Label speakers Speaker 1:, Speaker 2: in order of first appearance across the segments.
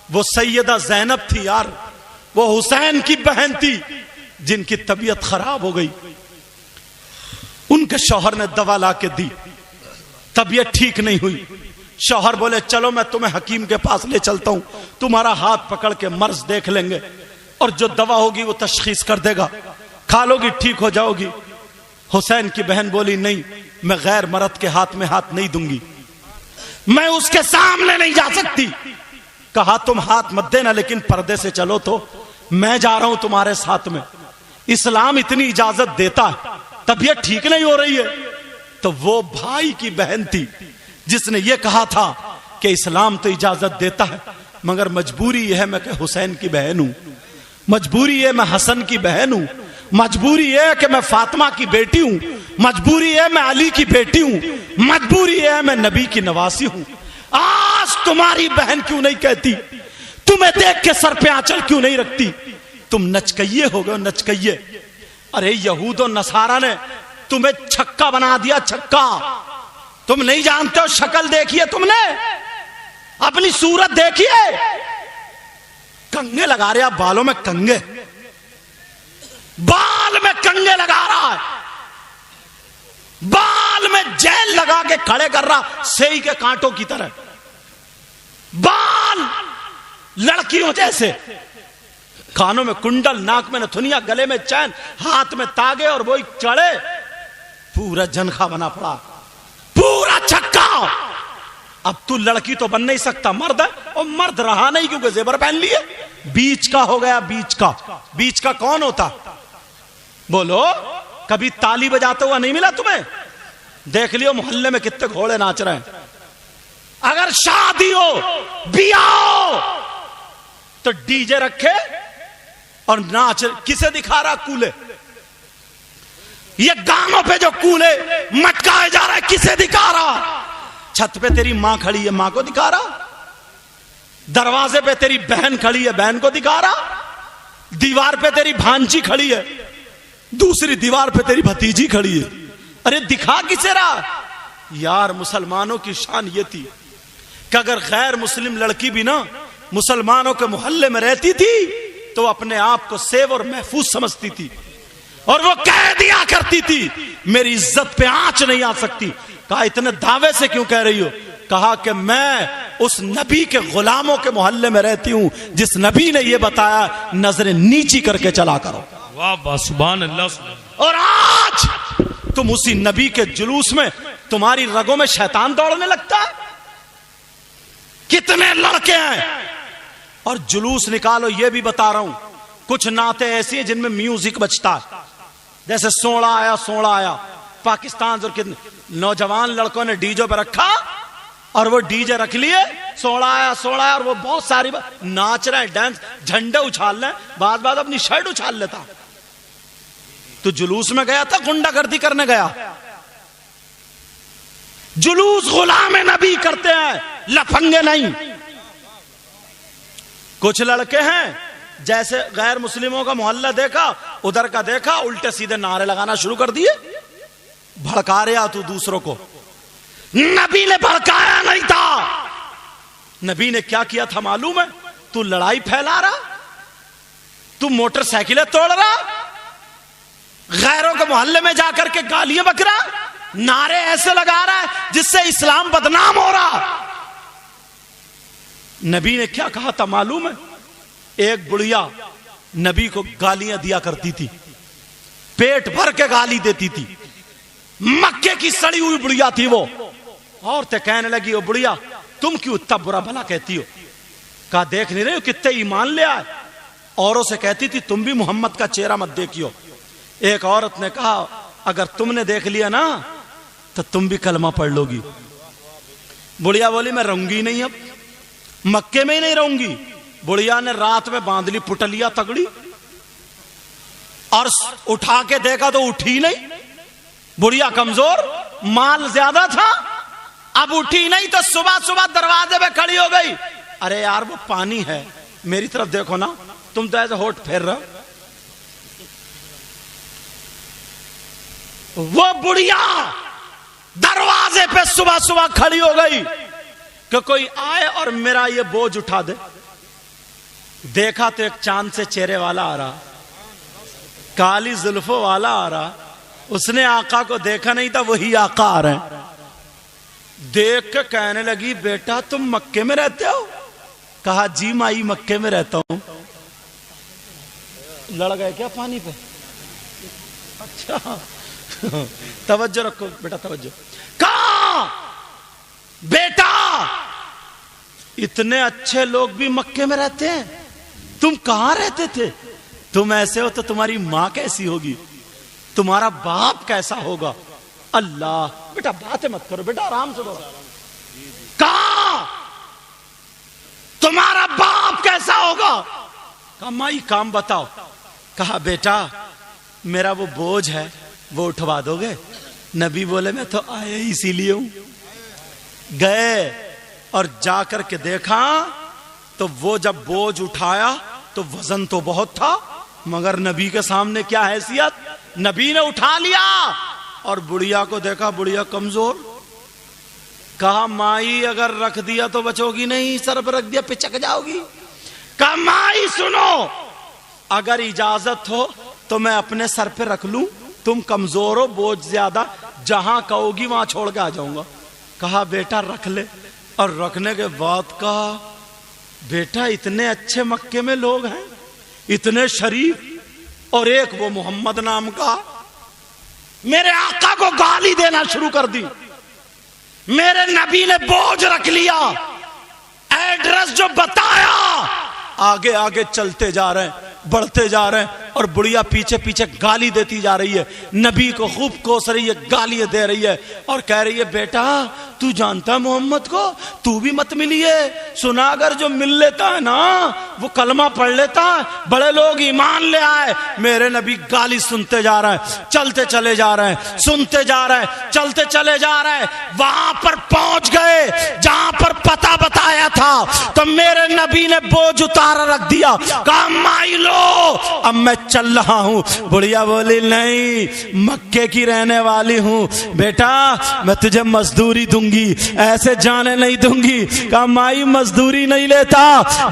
Speaker 1: وہ سیدہ زینب تھی یار، وہ حسین کی بہن تھی جن کی طبیعت خراب ہو گئی. ان کے شوہر نے دوا لا کے دی، طبیعت ٹھیک نہیں ہوئی. شوہر بولے چلو میں تمہیں حکیم کے پاس لے چلتا ہوں، تمہارا ہاتھ پکڑ کے مرض دیکھ لیں گے اور جو دوا ہوگی وہ تشخیص کر دے گا، کھا لو گی ٹھیک ہو جاؤ گی. حسین کی بہن بولی نہیں، میں غیر مرد کے ہاتھ میں ہاتھ نہیں دوں گی، میں اس کے سامنے نہیں جا سکتی. کہا تم ہاتھ مت دینا لیکن پردے سے چلو، تو میں جا رہا ہوں تمہارے ساتھ میں. اسلام اتنی اجازت دیتا ہے، طبیعت ٹھیک نہیں ہو رہی ہے. تو وہ بھائی کی بہن تھی جس نے یہ کہا تھا کہ اسلام تو اجازت دیتا ہے مگر مجبوری یہ ہے میں کہ حسین کی بہن ہوں، مجبوری ہے میں حسن کی بہن ہوں، مجبوری ہے کہ میں فاطمہ کی بیٹی ہوں، مجبوری ہے میں علی کی بیٹی ہوں، مجبوری ہے میں نبی کی نواسی ہوں. آج تمہاری بہن کیوں نہیں کہتی؟ تمہیں دیکھ کے سر پہ آنچل کیوں نہیں رکھتی؟ تم نچکئیے ہو گئے، نچکئیے. ارے یہود و نصارہ نے تمہیں چھکا بنا دیا، چھکا. تم نہیں جانتے ہو، شکل دیکھیے تم نے، اپنی صورت دیکھیے. کنگے لگا رہے آپ بالوں میں، کنگے بال میں کنگے لگا رہا ہے، بال میں جیل لگا کے کھڑے کر رہا سیئی کے کانٹوں کی طرح، بال لڑکیوں جیسے، کانوں میں کنڈل، ناک میں نتھنیا، گلے میں چین، ہاتھ میں تاگے اور وہی چڑے، پورا جنخا بنا پڑا، پورا چھکا. اب تو لڑکی تو بن نہیں سکتا، مرد ہے، اور مرد رہا نہیں کیونکہ زیور پہن لیے. بیچ کا ہو گیا، بیچ کا. بیچ کا کون ہوتا؟ بولو، کبھی تالی بجاتے ہوا نہیں ملا تمہیں؟ دیکھ لیو محلے میں کتنے گھوڑے ناچ رہے ہیں. اگر شادی ہو، بیاہ ہو، تو ڈی جے رکھے اور ناچ. کسے دکھا رہا؟ کولے. یہ گانوں پہ جو کولے مٹکائے جا رہا ہے کسے دکھا رہا؟ چھت پہ تیری ماں کھڑی ہے، ماں کو دکھا رہا. دروازے پہ تیری بہن کھڑی ہے، بہن کو دکھا رہا. دیوار پہ تیری بھانجی کھڑی ہے، دوسری دیوار پہ تیری بھتیجی کھڑی ہے. ارے دکھا کسے رہا؟ یار مسلمانوں کی شان یہ تھی کہ اگر غیر مسلم لڑکی بھی نا مسلمانوں کے محلے میں رہتی تھی تو اپنے آپ کو سیو اور محفوظ سمجھتی تھی، اور وہ کہہ دیا کرتی تھی میری عزت پہ آنچ نہیں آ سکتی. کہا اتنے دعوے سے کیوں کہہ رہی ہو؟ کہا کہ میں اس نبی کے غلاموں کے محلے میں رہتی ہوں جس نبی نے یہ بتایا نظریں نیچی کر کے چلا کرو.
Speaker 2: واہ سبحان اللہ.
Speaker 1: اور آج تم اسی نبی کے جلوس میں تمہاری رگوں میں شیطان دوڑنے لگتا ہے. کتنے لڑکے ہیں اور جلوس نکالو. یہ بھی بتا رہا ہوں کچھ نعتیں ایسی ہیں جن میں میوزک بجتا ہے، جیسے سوڑا آیا سوڑا آیا. پاکستان اور نوجوان لڑکوں نے ڈی جے پہ رکھا اور وہ ڈی جے رکھ لیے، سوڑا آیا اور وہ بہت ساری ناچ رہے ہیں، ڈانس، جھنڈے اچھال رہے ہیں، بعد بعد اپنی شرٹ اچھال لیتا. تو جلوس میں گیا تھا، گنڈا گردی کرنے گیا. جلوس غلام نبی کرتے ہیں، لفنگے نہیں. کچھ لڑکے ہیں جیسے غیر مسلموں کا محلہ دیکھا، ادھر کا دیکھا، الٹے سیدھے نعرے لگانا شروع کر دیے. بھڑکا رہا تو دوسروں کو. نبی نے بھڑکایا نہیں تھا. نبی نے کیا کیا تھا معلوم ہے؟ تو لڑائی پھیلا رہا، تو موٹر سائیکلیں توڑ رہا، غیروں کے محلے میں جا کر کے گالیاں بک رہا، نعرے ایسے لگا رہا ہے جس سے اسلام بدنام ہو رہا. نبی نے کیا کہا تھا معلوم ہے؟ ایک بڑھیا نبی کو گالیاں دیا کرتی تھی، پیٹ بھر کے گالی دیتی تھی. مکے کی سڑی ہوئی بڑھیا تھی وہ. عورتیں کہنے لگی وہ بڑھیا تم کیوں اتنا برا بھلا کہتی ہو؟ کہا دیکھ نہیں رہے ہو کتنے ایمان لے آئے. اوروں سے کہتی تھی تم بھی محمد کا چہرہ مت دیکھیو. ایک عورت نے کہا اگر تم نے دیکھ لیا نا تو تم بھی کلمہ پڑھ لو گی. بڑھیا بولی میں رہوں گی نہیں، اب مکے میں ہی نہیں رہوں گی. بڑھیا نے رات میں باندھ لی پٹلیا تگڑی اور اٹھا کے دیکھا تو اٹھی نہیں. بڑھیا کمزور، مال زیادہ تھا، اب اٹھی نہیں تو صبح صبح دروازے پہ کھڑی ہو گئی. ارے یار وہ پانی ہے، میری طرف دیکھو نا، تم تو ایسے ہوٹ پھیر رہے ہو. وہ بڑھیا دروازے پہ صبح صبح کھڑی ہو گئی کہ کوئی آئے اور میرا یہ بوجھ اٹھا دے. دیکھا تو ایک چاند سے چہرے والا آ رہا، کالی زلفوں والا آ رہا. اس نے آقا کو دیکھا نہیں تھا، وہی آقا آ رہے ہیں. دیکھ کے کہنے لگی بیٹا تم مکے میں رہتے ہو؟ کہا جی مائی مکے میں رہتا ہوں. لڑ گئے کیا پانی پہ؟ اچھا توجہ رکھو بیٹا توجہ. کہا بیٹا اتنے اچھے لوگ بھی مکے میں رہتے ہیں، تم کہاں رہتے تھے؟ تم ایسے ہو تو تمہاری ماں کیسی ہوگی، تمہارا باپ کیسا ہوگا؟ اللہ بیٹا باتیں مت کرو بیٹا، آرام سے بولو. کہا تمہارا باپ کیسا ہوگا؟ کہا مائی کام بتاؤ. کہا بیٹا میرا وہ بوجھ ہے وہ اٹھوا دو گے؟ نبی بولے میں تو آیا ہی اسی لیے ہوں. گئے اور جا کر کے دیکھا تو وہ جب بوجھ اٹھایا تو وزن تو بہت تھا، مگر نبی کے سامنے کیا حیثیت. نبی نے اٹھا لیا اور بڑھیا کو دیکھا، بڑھیا کمزور. کہا مائی اگر رکھ دیا تو بچو گی نہیں، سر پر رکھ دیا پچک جاؤ گی. کہا مائی سنو اگر اجازت ہو تو میں اپنے سر پہ رکھ لوں، تم کمزور ہو بوجھ زیادہ، جہاں کہو گی وہاں چھوڑ کے آ جاؤں گا. کہا بیٹا رکھ لے. اور رکھنے کے بعد کہا بیٹا اتنے اچھے مکے میں لوگ ہیں، اتنے شریف، اور ایک وہ محمد نام کا میرے آقا کو گالی دینا شروع کر دی. میرے نبی نے بوجھ رکھ لیا، ایڈریس جو بتایا آگے آگے چلتے جا رہے ہیں، بڑھتے جا رہے ہیں، اور بڑھیا پیچھے پیچھے گالی دیتی جا رہی ہے. نبی کو خوب کوس رہی ہے، گالیاں دے رہی ہے، اور کہہ رہی ہے بیٹا تو جانتا ہے محمد کو، تو بھی مت ملیے. سنا اگر جو مل لیتا ہے نا وہ کلمہ پڑھ لیتا ہے، بڑے لوگ ایمان لے آئے. میرے نبی گالی سنتے جا رہے ہیں، چلتے چلے جا رہے ہیں، سنتے جا رہے ہیں، چلتے چلے جا رہے ہیں. وہاں پر پہنچ گئے جہاں پر پتہ بتایا تھا تو میرے نبی نے بوجھ اتارا رکھ دیا. کہا مائی لو اب میں چل رہا ہوں. بڑھیا بولی نہیں مکے کی رہنے والی ہوں بیٹا، میں تجھے مزدوری دوں گی، ایسے جانے نہیں دوں گی. کہا مائی مزدوری نہیں لیتا.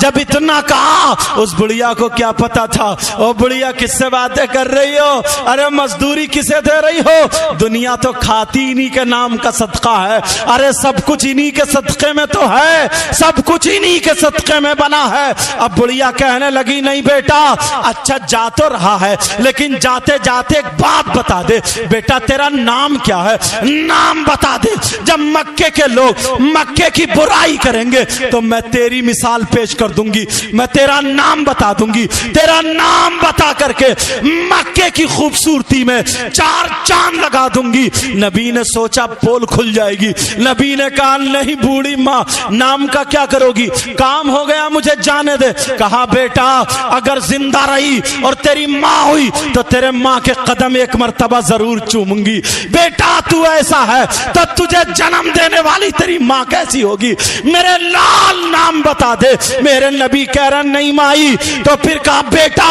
Speaker 1: جب اتنا کہا اس بڑھیا کو کیا پتا تھا، او بڑھیا کس سے باتیں کر رہی ہو، ارے مزدوری کسے دے رہی ہو، دنیا تو کھاتی انہی کے نام کا صدقہ ہے، ارے سب کچھ انہی کے صدقے میں تو ہے، سب کچھ انہی کے صدقے میں بنا ہے. اب بڑھیا کہنے لگی نہیں بیٹا اچھا جا تو رہا ہے لیکن جاتے جاتے ایک بات بتا دے، بیٹا تیرا نام کیا ہے، نام بتا دے. جب مکے کے لوگ مکے کی برائی کریں گے تو میں تیری مثال پیش کر دوں گی، میں تیرا نام بتا دوں گی. تیرا نام بتا کر کے مکے کی خوبصورتی میں 4 چاند لگا دوں گی. نبی نے سوچا پول کھل جائے گی. نبی نے کہا نہیں بوڑھی ماں نام کا کیا کرو گی، کام ہو گیا مجھے جانے دے. کہا بیٹا اگر زندہ رہی اور تیری ماں ہوئی تو تیرے ماں کے قدم ایک مرتبہ ضرور چوموں گی. بیٹا تو ایسا ہے تو تجھے جنم دینے والی تیری ماں کیسی ہوگی، میرے لال نام بتا دے. میرے نبی کہہ رہا نہیں مائی. تو پھر کہا بیٹا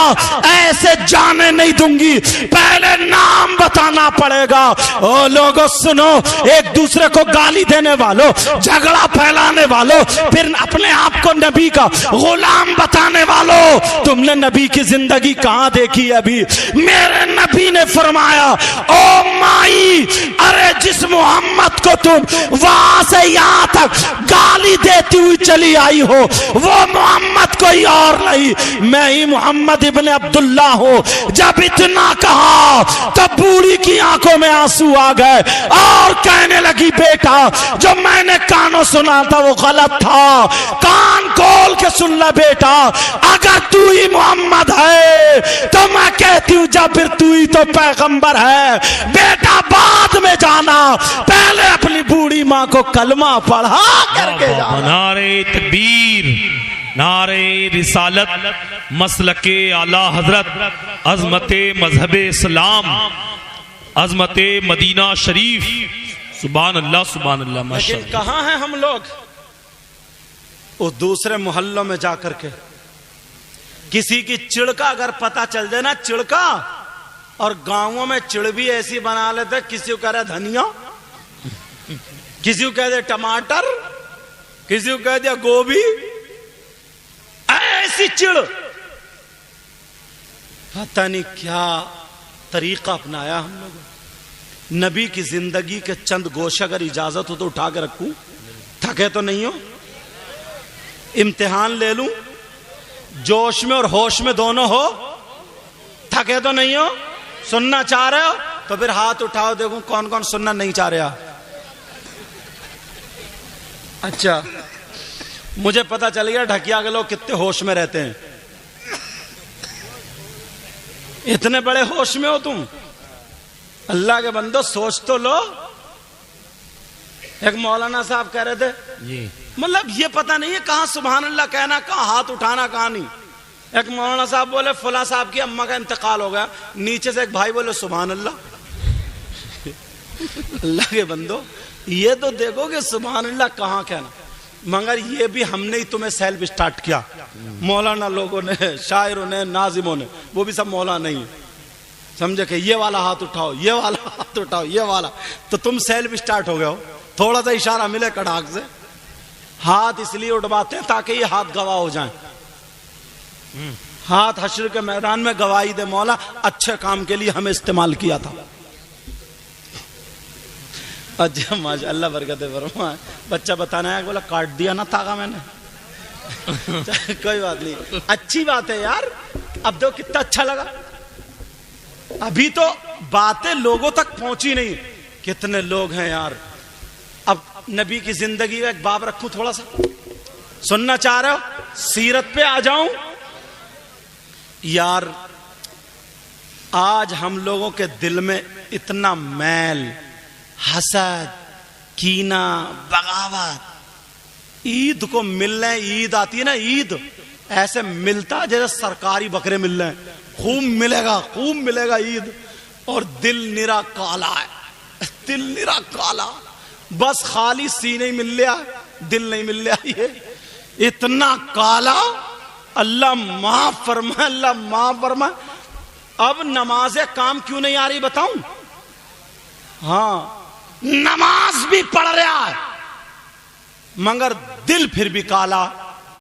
Speaker 1: ایسے جانے نہیں دوں گی، پہلے نام بتانا پڑے گا. او لوگوں سنو، ایک دوسرے کو گالی دینے والوں، جھگڑا پھیلانے والوں، پھر اپنے آپ کو نبی کا غلام بتانے والوں، تم نے نبی کی زندگی کہاں دیکھی ابھی؟ میرے نبی نے فرمایا او مائی ارے جس محمد کو تم وہاں سے یہاں تک گالی دیتی ہوئی چلی آئی ہو وہ محمد کوئی اور نہیں، میں ہی محمد ابن عبداللہ ہوں. جب اتنا کہا تو بوڑھی کی آنکھوں میں آنسو آ گئے اور کہنے لگی بیٹا جو میں نے کانوں سنا تھا وہ غلط تھا، کان کھول کے سن لے بیٹا، اگر تو ہی محمد ہے تو میں کہتی ہوں جب پھر تو ہی تو پیغمبر ہے. بیٹا بعد میں جانا، پہلے اپنی بوڑھی ماں کو کلمہ پڑھا کر کے جانا.
Speaker 2: نعرہ تکبیر، نعرہ رسالت، مسلک اعلی حضرت، عظمت مذہب اسلام، عظمت مدینہ شریف. سبحان اللہ سبحان اللہ. ماشاء
Speaker 1: لیکن کہاں ہیں ہم لوگ؟ اس دوسرے محلوں میں جا کر کے کسی کی چڑ کا اگر پتہ چل جائے نا، چڑ کا، اور گاؤں میں چڑ بھی ایسی بنا لیتے، کسی کو کہہ رہے دھنیا، کسی کو کہہ دے ٹماٹر، کسی کو کہہ دیا گوبھی، ایسی چڑ، پتہ نہیں کیا طریقہ اپنایا ہم لوگوں۔ نبی کی زندگی کے چند گوشے اگر اجازت ہو تو اٹھا کے رکھوں، تھکے تو نہیں ہو؟ امتحان لے لوں، جوش میں اور ہوش میں دونوں ہو، تھکے تو نہیں ہو؟ سننا چاہ رہے ہو تو پھر ہاتھ اٹھاؤ، دیکھوں کون کون سننا نہیں چاہ رہا۔ اچھا، مجھے پتا چل گیا ڈھکیا کے لوگ کتنے ہوش میں رہتے ہیں۔ اتنے بڑے ہوش میں ہو تم؟ اللہ کے بندو سوچ تو لو۔ ایک مولانا صاحب کہہ رہے تھے
Speaker 2: جی
Speaker 1: مطلب یہ پتہ نہیں ہے کہاں سبحان اللہ کہنا، کہاں ہاتھ اٹھانا، کہاں نہیں۔ ایک مولانا صاحب بولے فلاں صاحب کی اماں کا انتقال ہو گیا، نیچے سے ایک بھائی بولے سبحان اللہ۔ اللہ کے بندو یہ تو دیکھو کہ سبحان اللہ کہاں کہنا، مگر یہ بھی ہم نے ہی تمہیں سیلف اسٹارٹ کیا، مولانا لوگوں نے، شاعروں نے، ناظموں نے، وہ بھی سب مولانا نہیں ہے، سمجھے کہ یہ والا ہاتھ اٹھاؤ، یہ والا ہاتھ اٹھاؤ، یہ والا، تو تم سیلف اسٹارٹ ہو گئے ہو۔ تھوڑا سا اشارہ ملے کڑاک سے، ہاتھ اس لیے اٹھواتے ہیں تاکہ یہ ہاتھ گواہ ہو جائیں۔ ہاتھ حشر کے میدان میں گواہی دے، مولا اچھے کام کے لیے ہمیں استعمال کیا تھا۔ اچھا ماشاء اللہ برکت فرمائے۔ بچہ بتانا ہے بولا کاٹ دیا نا تاغا میں نے، کوئی بات نہیں، اچھی بات ہے یار۔ اب دیکھو کتنا اچھا لگا، ابھی تو باتیں لوگوں تک پہنچی نہیں، کتنے لوگ ہیں یار۔ اب نبی کی زندگی کا ایک باب رکھوں، تھوڑا سا سننا چاہ رہے ہو؟ سیرت پہ آ جاؤں یار۔ آج ہم لوگوں کے دل میں اتنا میل، حسد، کینہ، بغاوت، عید کو ملنے، عید آتی ہے نا، عید ایسے ملتا جیسے سرکاری بکرے مل رہے ہیں، خوب ملے گا، خوب ملے گا عید، اور دل نرا کالا ہے، دل نرا کالا، بس خالی سینے ہی مل لیا، دل نہیں مل لیا، یہ اتنا کالا۔ اللہ معاف فرمائے، اللہ معاف فرمائے۔ اب نماز کام کیوں نہیں آ رہی بتاؤں؟ ہاں نماز بھی پڑھ رہا ہے مگر دل پھر بھی کالا،